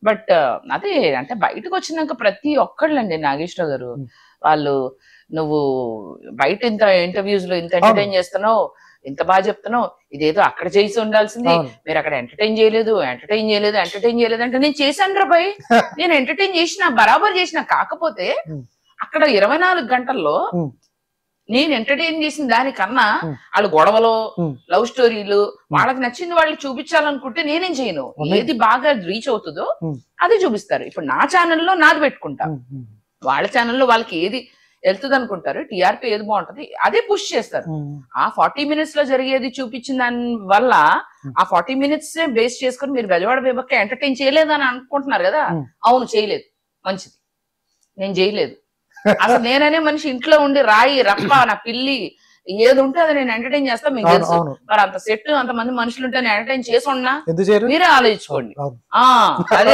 But అదే అంటే బయటకు వచ్చినాక ప్రతి ఒక్కళ్ళండి నాగేశ్వరరావు గారు వాళ్ళు నువ్వు బయట ఇంత ఇంటర్వ్యూస్ లో ఇంత ఎంటర్టైన్ చేస్తున్నావు, ఇంత బాగా చెప్తున్నావు, ఇదేదో అక్కడ చేసి ఉండాల్సింది, మీరు అక్కడ ఎంటర్టైన్ చేయలేదు అంటే నేను చేశాను రా భయ్, నేను ఎంటర్టైన్ చేసిన బరాబర్ చేసిన. కాకపోతే అక్కడ 24 గంటల్లో నేను ఎంటర్టైన్ చేసిన దానికన్నా వాళ్ళు గొడవలు, లవ్ స్టోరీలు, వాళ్ళకి నచ్చింది వాళ్ళు చూపించాలనుకుంటే నేనేం చేయను. ఏది బాగా రీచ్ అవుతుందో అదే చూపిస్తారు. ఇప్పుడు నా ఛానల్లో నాది పెట్టుకుంటా, వాళ్ళ ఛానల్లో వాళ్ళకి ఏది వెళ్తుంది అనుకుంటారు, టీఆర్పీ ఏది బాగుంటది అదే పుష్ చేస్తారు. ఆ 40 minutes లో జరిగేది చూపించిన దాని వల్ల ఆ 40 minutes బేస్ చేసుకుని మీరు బెజవాడ బేబక్క ఎంటర్టైన్ చేయలేదని అనుకుంటున్నారు కదా. అవును చేయలేదు, మంచిది, నేను చేయలేదు. అసలు నేననే మనిషి ఇంట్లో ఉండి రాయి రప్ప నా పిల్లి ఏది ఉంటే అది నేను ఎంటర్టైన్ చేస్తా, మీకు తెలుసు. మరి అంత సెట్ అంతమంది మనుషులు ఉంటే నేను ఎంటర్టైన్ చేసి ఉన్నా మీరే ఆలోచించుకోండి. అదే